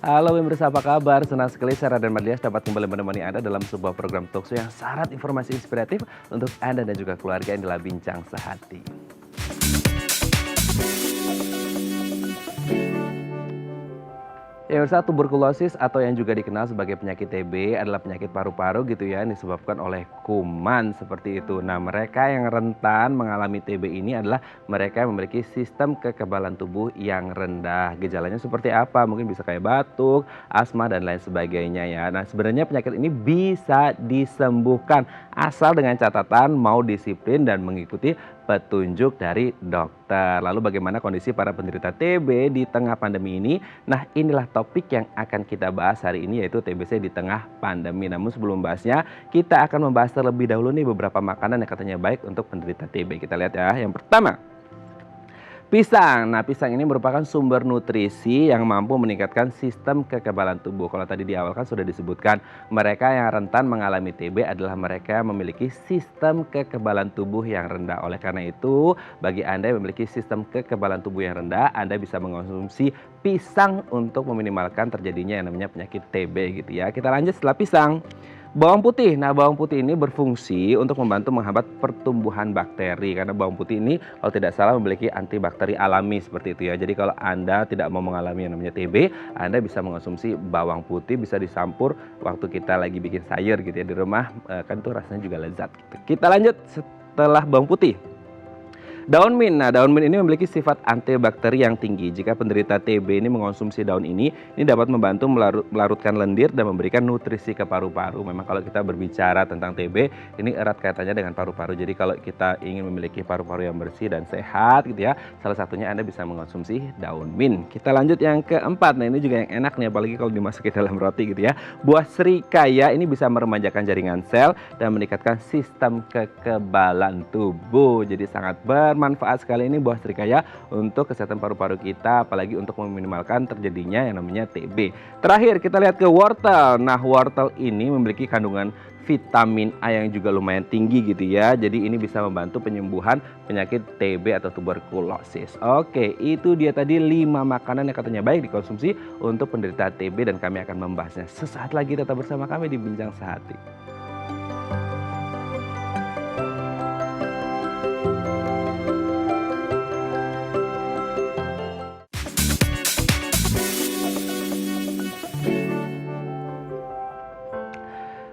Halo pemirsa, apa kabar? Senang sekali saya Raden Madlias dapat kembali menemani Anda dalam sebuah program talkshow yang syarat informasi inspiratif untuk Anda dan juga keluarga yang adalah Bincang Sehati. Ya pemirsa, tuberkulosis atau yang juga dikenal sebagai penyakit TB adalah penyakit paru-paru gitu ya, yang disebabkan oleh kuman seperti itu. Nah, mereka yang rentan mengalami TB ini adalah mereka yang memiliki sistem kekebalan tubuh yang rendah. Gejalanya seperti apa? Mungkin bisa kayak batuk, asma dan lain sebagainya ya. Nah, sebenarnya penyakit ini bisa disembuhkan asal dengan catatan mau disiplin dan mengikuti petunjuk dari dokter. Lalu bagaimana kondisi para penderita TB di tengah pandemi ini? Nah, inilah topik yang akan kita bahas hari ini, yaitu TBC di tengah pandemi. Namun sebelum bahasnya, kita akan membahas terlebih dahulu nih beberapa makanan yang katanya baik untuk penderita TB. Kita lihat ya. Yang pertama, pisang. Nah, pisang ini merupakan sumber nutrisi yang mampu meningkatkan sistem kekebalan tubuh. Kalau tadi di awal kan sudah disebutkan, mereka yang rentan mengalami TB adalah mereka yang memiliki sistem kekebalan tubuh yang rendah. Oleh karena itu, bagi Anda yang memiliki sistem kekebalan tubuh yang rendah, Anda bisa mengonsumsi pisang untuk meminimalkan terjadinya yang namanya penyakit TB gitu ya. Kita lanjut setelah pisang. Bawang putih. Nah, bawang putih ini berfungsi untuk membantu menghambat pertumbuhan bakteri. Karena bawang putih ini kalau tidak salah memiliki antibakteri alami seperti itu ya. Jadi kalau Anda tidak mau mengalami yang namanya TB, Anda bisa mengonsumsi bawang putih, bisa disampur waktu kita lagi bikin sayur gitu ya di rumah. Kan itu rasanya juga lezat gitu. Kita lanjut setelah bawang putih. Daun mint. Nah, daun mint ini memiliki sifat antibakteri yang tinggi. Jika penderita TB ini mengonsumsi daun ini dapat membantu melarutkan lendir dan memberikan nutrisi ke paru-paru. Memang kalau kita berbicara tentang TB, ini erat kaitannya dengan paru-paru. Jadi kalau kita ingin memiliki paru-paru yang bersih dan sehat gitu ya, salah satunya Anda bisa mengonsumsi daun mint. Kita lanjut yang keempat. Nah, ini juga yang enak nih, apalagi kalau dimasukin dalam roti gitu ya. Buah serikaya ini bisa meremajakan jaringan sel dan meningkatkan sistem kekebalan tubuh. Jadi sangat bermanfaat sekali ini buah serikaya untuk kesehatan paru-paru kita, apalagi untuk meminimalkan terjadinya yang namanya TB. Terakhir kita lihat ke wortel. Nah, wortel ini memiliki kandungan vitamin A yang juga lumayan tinggi gitu ya. Jadi ini bisa membantu penyembuhan penyakit TB atau tuberkulosis. Oke, itu dia tadi 5 makanan yang katanya baik dikonsumsi untuk penderita TB dan kami akan membahasnya sesaat lagi. Tetap bersama kami di Bincang Sehati.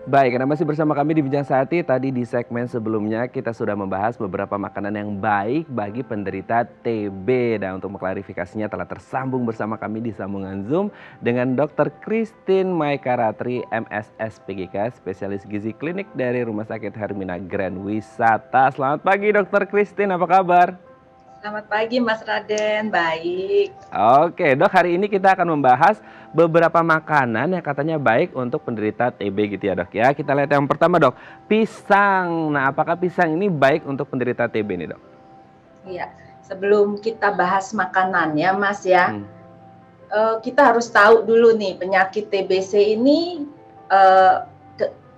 Baik, Anda masih bersama kami di Bincang Sehati. Tadi di segmen sebelumnya kita sudah membahas beberapa makanan yang baik bagi penderita TB. Dan untuk mengklarifikasinya telah tersambung bersama kami di sambungan Zoom dengan Dr. Christine Maekaratri, MSS PGK, spesialis gizi klinik dari Rumah Sakit Hermina Grand Wisata. Selamat pagi Dr. Christine, apa kabar? Selamat pagi Mas Raden, baik. Oke dok, hari ini kita akan membahas beberapa makanan yang katanya baik untuk penderita TB gitu ya dok ya. Kita lihat yang pertama dok, pisang. Nah, apakah pisang ini baik untuk penderita TB nih dok? Iya, sebelum kita bahas makanannya Mas ya, kita harus tahu dulu nih penyakit TBC ini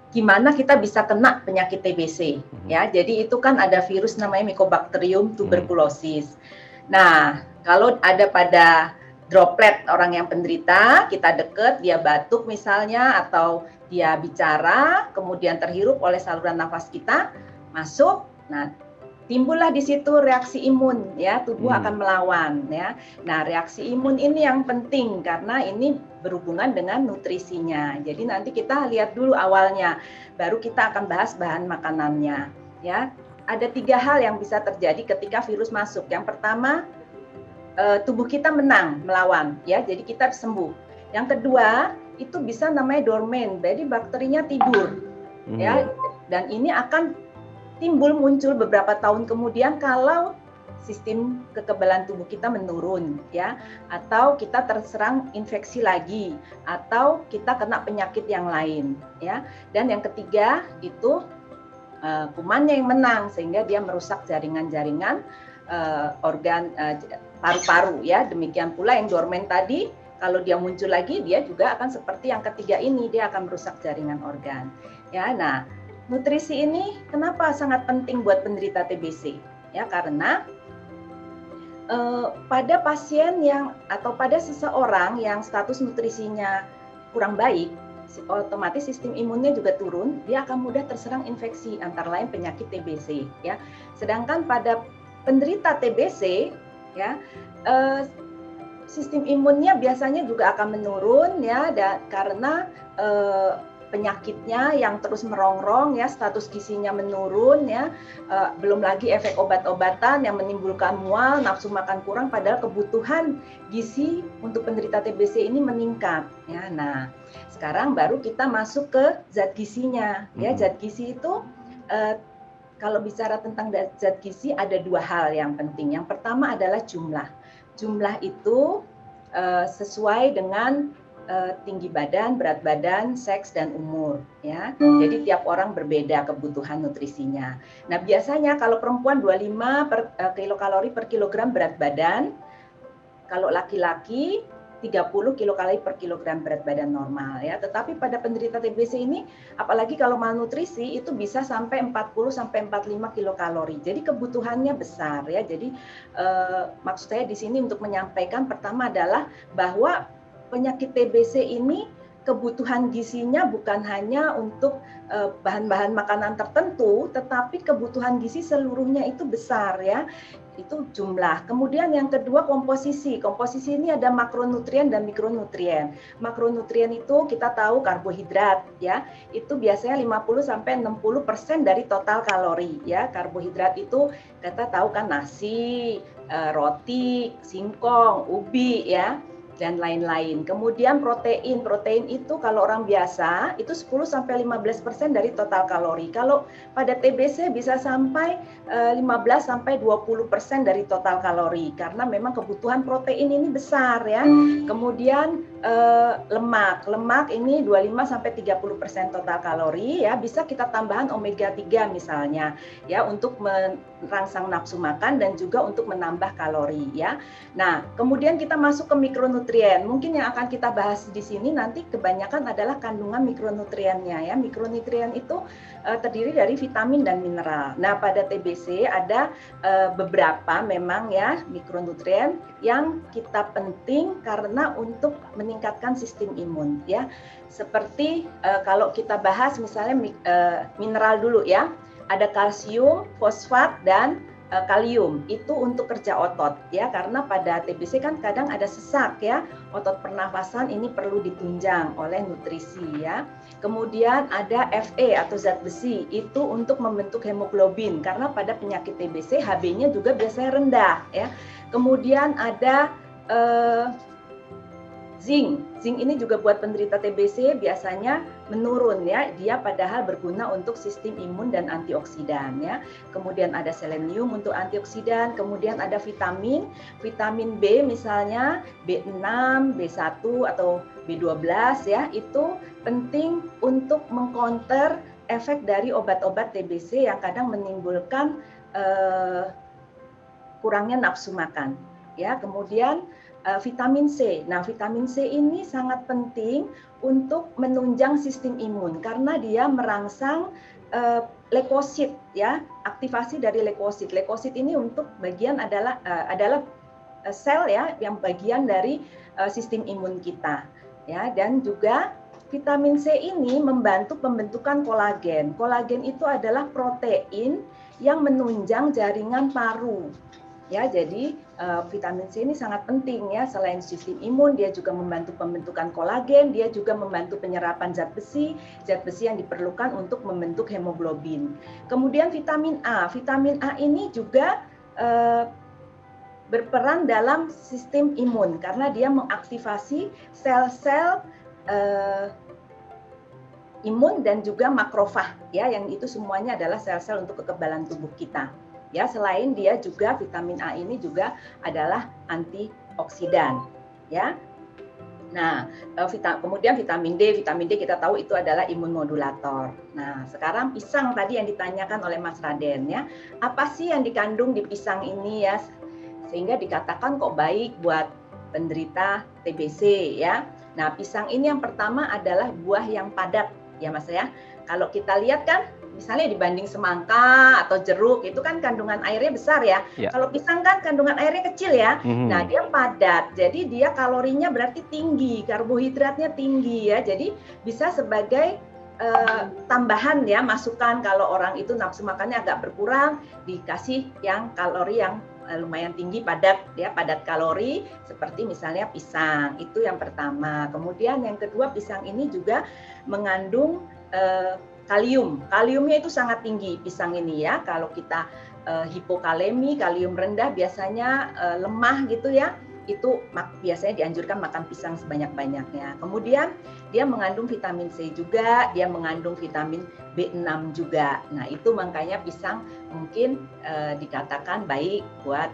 gimana kita bisa kena penyakit TBC ya. Jadi itu kan ada virus namanya Mycobacterium tuberculosis. Nah, kalau ada pada droplet orang yang penderita, kita deket, dia batuk misalnya atau dia bicara, kemudian terhirup oleh saluran nafas kita, masuk. Nah, timbullah di situ reaksi imun ya, tubuh akan melawan ya. Nah, reaksi imun ini yang penting karena ini berhubungan dengan nutrisinya. Jadi nanti kita lihat dulu awalnya, baru kita akan bahas bahan makanannya ya. Ada 3 hal yang bisa terjadi ketika virus masuk. Yang pertama, tubuh kita menang melawan ya, jadi kita sembuh. Yang kedua, itu bisa namanya dormant, jadi bakterinya tidur ya, dan ini akan muncul beberapa tahun kemudian kalau sistem kekebalan tubuh kita menurun ya, atau kita terserang infeksi lagi, atau kita kena penyakit yang lain ya. Dan yang ketiga itu kumannya yang menang sehingga dia merusak jaringan-jaringan organ paru-paru ya. Demikian pula yang dormant tadi, kalau dia muncul lagi dia juga akan seperti yang ketiga ini, dia akan merusak jaringan organ ya. Nah, nutrisi ini kenapa sangat penting buat penderita TBC? Ya, karena pada pasien yang atau pada seseorang yang status nutrisinya kurang baik, otomatis sistem imunnya juga turun, dia akan mudah terserang infeksi antara lain penyakit TBC ya. Sedangkan pada penderita TBC ya, sistem imunnya biasanya juga akan menurun ya, karena penyakitnya yang terus merongrong ya, status gizinya menurun ya, belum lagi efek obat-obatan yang menimbulkan mual, nafsu makan kurang, padahal kebutuhan gizi untuk penderita TBC ini meningkat ya. Nah, sekarang baru kita masuk ke zat gizinya ya. Zat gizi itu kalau bicara tentang zat gizi ada dua hal yang penting. Yang pertama adalah jumlah. Jumlah itu sesuai dengan tinggi badan, berat badan, seks, dan umur ya. Jadi tiap orang berbeda kebutuhan nutrisinya. Nah, biasanya kalau perempuan 25 kilokalori per kilogram berat badan, kalau laki-laki 30 kilokalori per kilogram berat badan normal ya. Tetapi pada penderita TBC ini apalagi kalau malnutrisi itu bisa sampai 40 sampai 45 kilokalori. Jadi kebutuhannya besar ya. Jadi maksud saya di sini untuk menyampaikan pertama adalah bahwa penyakit TBC ini kebutuhan gizinya bukan hanya untuk bahan-bahan makanan tertentu, tetapi kebutuhan gizi seluruhnya itu besar ya. Itu jumlah. Kemudian yang kedua komposisi. Komposisi ini ada makronutrien dan mikronutrien. Makronutrien itu kita tahu karbohidrat ya. Itu biasanya 50 sampai 60% dari total kalori ya. Karbohidrat itu kita tahu kan nasi, roti, singkong, ubi ya, dan lain-lain. Kemudian protein. Protein itu kalau orang biasa itu 10 sampai 15% dari total kalori. Kalau pada TBC bisa sampai 15 sampai 20% dari total kalori karena memang kebutuhan protein ini besar ya. Kemudian lemak. Lemak ini 25 sampai 30% total kalori ya. Bisa kita tambahan omega 3 misalnya ya untuk merangsang nafsu makan dan juga untuk menambah kalori ya. Nah, kemudian kita masuk ke mikronutrien. Mungkin yang akan kita bahas di sini nanti kebanyakan adalah kandungan mikronutriennya ya. Mikronutrien itu terdiri dari vitamin dan mineral. Nah, pada TBC ada beberapa memang ya mikronutrien yang kita penting karena untuk meningkatkan sistem imun ya. Seperti kalau kita bahas misalnya mineral dulu ya. Ada kalsium, fosfat, dan kalium itu untuk kerja otot ya, karena pada TBC kan kadang ada sesak ya, otot pernafasan ini perlu ditunjang oleh nutrisi ya. Kemudian ada Fe atau zat besi itu untuk membentuk hemoglobin karena pada penyakit TBC Hb-nya juga biasanya rendah ya. Kemudian ada zinc. Zinc ini juga buat penderita TBC biasanya menurun ya. Dia padahal berguna untuk sistem imun dan antioksidan ya. Kemudian ada selenium untuk antioksidan, kemudian ada vitamin B misalnya B6, B1 atau B12 ya. Itu penting untuk mengcounter efek dari obat-obat TBC yang kadang menimbulkan kurangnya nafsu makan ya. Kemudian vitamin C. Nah, vitamin C ini sangat penting untuk menunjang sistem imun karena dia merangsang leukosit ya, aktivasi dari leukosit. Leukosit ini untuk bagian adalah sel ya yang bagian dari sistem imun kita ya. Dan juga vitamin C ini membantu pembentukan kolagen. Kolagen itu adalah protein yang menunjang jaringan paru. Ya, jadi vitamin C ini sangat penting ya. Selain sistem imun, dia juga membantu pembentukan kolagen, dia juga membantu penyerapan zat besi yang diperlukan untuk membentuk hemoglobin. Kemudian vitamin A ini juga berperan dalam sistem imun karena dia mengaktifasi sel-sel imun dan juga makrofag ya, yang itu semuanya adalah sel-sel untuk kekebalan tubuh kita. Ya, selain dia juga vitamin A ini juga adalah antioksidan ya. Nah, kemudian vitamin D kita tahu itu adalah imunmodulator. Nah, sekarang pisang tadi yang ditanyakan oleh Mas Raden ya. Apa sih yang dikandung di pisang ini ya sehingga dikatakan kok baik buat penderita TBC ya. Nah, pisang ini yang pertama adalah buah yang padat ya Mas ya. Kalau kita lihat kan misalnya dibanding semangka atau jeruk itu kan kandungan airnya besar ya. Ya. Kalau pisang kan kandungan airnya kecil ya. Nah, dia padat. Jadi dia kalorinya berarti tinggi, karbohidratnya tinggi ya. Jadi bisa sebagai tambahan ya, masukan kalau orang itu nafsu makannya agak berkurang, dikasih yang kalori yang lumayan tinggi, padat ya, padat kalori seperti misalnya pisang. Itu yang pertama. Kemudian yang kedua, pisang ini juga mengandung kalium. Kaliumnya itu sangat tinggi pisang ini ya. Kalau kita hipokalemi, kalium rendah biasanya lemah gitu ya. Itu biasanya dianjurkan makan pisang sebanyak-banyaknya. Kemudian dia mengandung vitamin C juga, dia mengandung vitamin B6 juga. Nah, itu makanya pisang mungkin dikatakan baik buat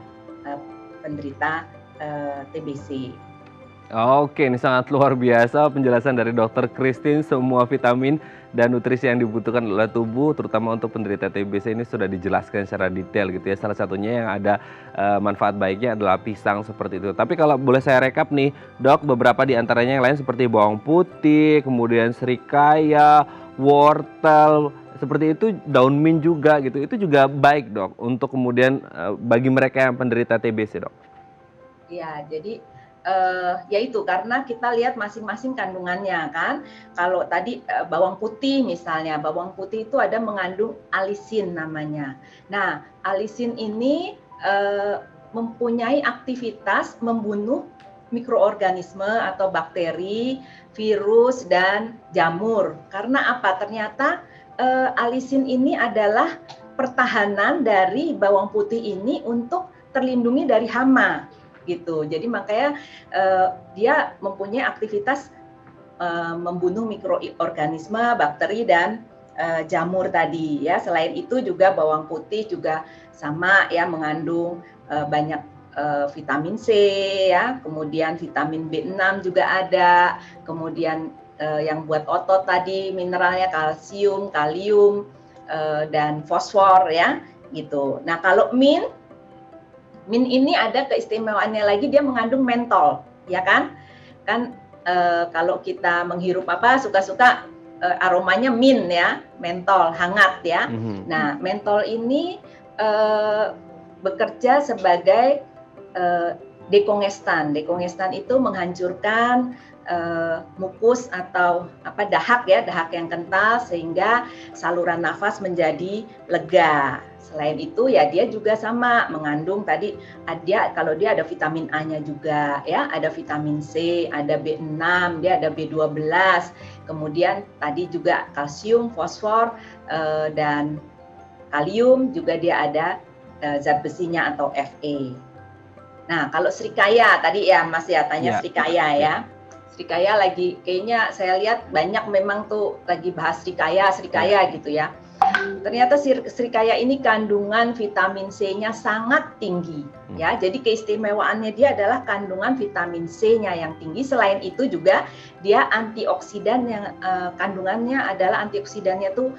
penderita TBC. Oke, ini sangat luar biasa penjelasan dari Dokter Christine. Semua vitamin dan nutrisi yang dibutuhkan oleh tubuh, terutama untuk penderita TBC ini sudah dijelaskan secara detail gitu ya. Salah satunya yang ada manfaat baiknya adalah pisang seperti itu. Tapi kalau boleh saya rekap nih, Dok, beberapa di antaranya yang lain seperti bawang putih, kemudian serikaya, wortel, seperti itu, daun mint juga gitu. Itu juga baik, Dok, untuk kemudian bagi mereka yang penderita TBC, Dok. Ya, jadi yaitu karena kita lihat masing-masing kandungannya kan. Kalau tadi bawang putih misalnya, bawang putih itu ada mengandung alisin namanya. Nah, alisin ini mempunyai aktivitas membunuh mikroorganisme atau bakteri, virus dan jamur. Karena apa? Ternyata alisin ini adalah pertahanan dari bawang putih ini untuk terlindungi dari hama. Gitu. Jadi makanya dia mempunyai aktivitas membunuh mikroorganisme, bakteri dan jamur tadi ya. Selain itu juga bawang putih juga sama ya, mengandung banyak vitamin C ya, kemudian vitamin B6 juga ada, kemudian yang buat otot tadi mineralnya kalsium, kalium dan fosfor ya gitu. Nah, kalau mint ini ada keistimewaannya lagi, dia mengandung mentol, ya kan? Kan kalau kita menghirup apa suka-suka aromanya mint ya, mentol hangat ya. Nah, mentol ini bekerja sebagai dekongestan. Dekongestan itu menghancurkan mukus atau dahak ya, dahak yang kental sehingga saluran nafas menjadi lega. Selain itu ya dia juga sama mengandung tadi kalau dia ada vitamin A-nya juga ya, ada vitamin C, ada B6, dia ada B12. Kemudian tadi juga kalsium, fosfor dan kalium juga dia ada zat besinya atau Fe. Nah, kalau serikaya tadi ya Mas ya tanya serikaya ya. Serikaya lagi kayaknya saya lihat banyak memang tuh lagi bahas serikaya gitu ya. Ternyata serikaya ini kandungan vitamin C-nya sangat tinggi ya. Jadi keistimewaannya dia adalah kandungan vitamin C-nya yang tinggi. Selain itu juga dia antioksidan yang kandungannya adalah antioksidannya tuh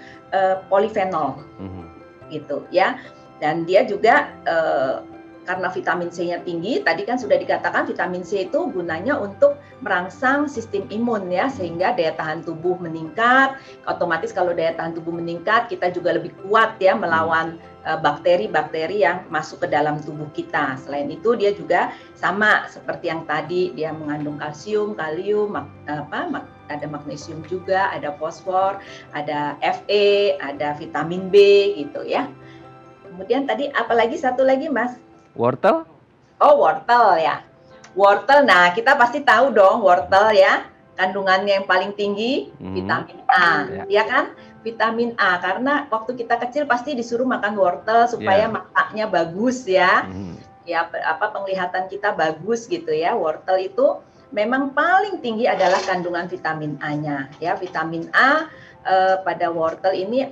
polifenol gitu ya. Dan dia juga karena vitamin C-nya tinggi, tadi kan sudah dikatakan vitamin C itu gunanya untuk merangsang sistem imun ya, sehingga daya tahan tubuh meningkat. Otomatis kalau daya tahan tubuh meningkat, kita juga lebih kuat ya melawan bakteri-bakteri yang masuk ke dalam tubuh kita. Selain itu dia juga sama seperti yang tadi, dia mengandung kalsium, kalium, ada magnesium juga, ada fosfor, ada Fe, ada vitamin B gitu ya. Kemudian tadi apalagi satu lagi Mas? Wortel? Oh, wortel ya. Wortel, nah kita pasti tahu dong wortel ya, kandungannya yang paling tinggi vitamin A, ya kan? Vitamin A, karena waktu kita kecil pasti disuruh makan wortel supaya matanya bagus ya. Ya, penglihatan kita bagus gitu ya. Wortel itu memang paling tinggi adalah kandungan vitamin A-nya ya. Vitamin A pada wortel ini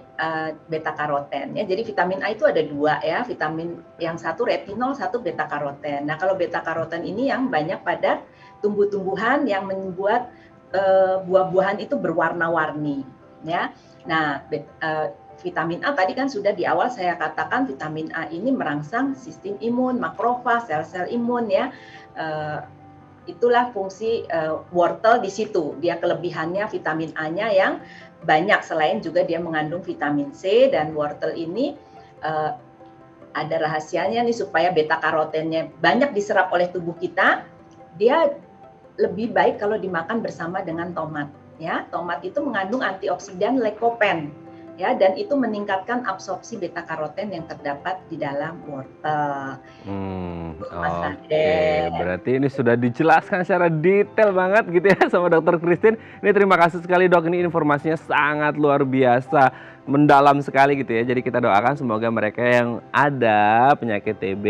beta karoten ya. Jadi vitamin A itu ada dua ya, vitamin yang satu retinol, satu beta karoten. Nah, kalau beta karoten ini yang banyak pada tumbuh-tumbuhan yang membuat buah-buahan itu berwarna-warni ya. Nah, vitamin A tadi kan sudah di awal saya katakan vitamin A ini merangsang sistem imun, makrofag, sel-sel imun ya. Itulah fungsi wortel di situ. Dia kelebihannya vitamin A-nya yang banyak, selain juga dia mengandung vitamin C, dan wortel ini ada rahasianya nih supaya beta karotennya banyak diserap oleh tubuh kita. Dia lebih baik kalau dimakan bersama dengan tomat. Ya, tomat itu mengandung antioksidan lycopene, ya, dan itu meningkatkan absorpsi beta karoten yang terdapat di dalam wortel. Mas Oke, Raden. berarti ini sudah dijelaskan secara detail banget gitu ya sama Dokter Christine. Ini terima kasih sekali Dok, ini informasinya sangat luar biasa, mendalam sekali gitu ya. Jadi kita doakan semoga mereka yang ada penyakit TB,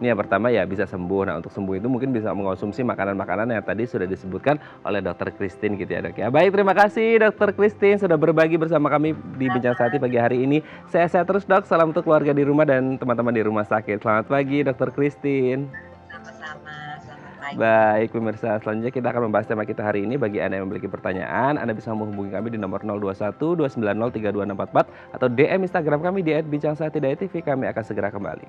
ini yang pertama ya bisa sembuh. Nah untuk sembuh itu mungkin bisa mengonsumsi makanan-makanan yang tadi sudah disebutkan oleh Dokter Christine gitu ya Dok ya. Baik, terima kasih Dokter Christine sudah berbagi bersama kami di Bincang Sehati pagi hari ini. Sehat-sehat terus Dok, salam untuk keluarga di rumah dan teman-teman di rumah sakit. Selamat pagi Dokter Christine. Sama-sama, selamat pagi. Baik pemirsa, selanjutnya kita akan membahas tema kita hari ini. Bagi Anda yang memiliki pertanyaan, Anda bisa menghubungi kami di nomor 021 290 32644 atau DM Instagram kami di @bincangsahatidayatv. Kami akan segera kembali.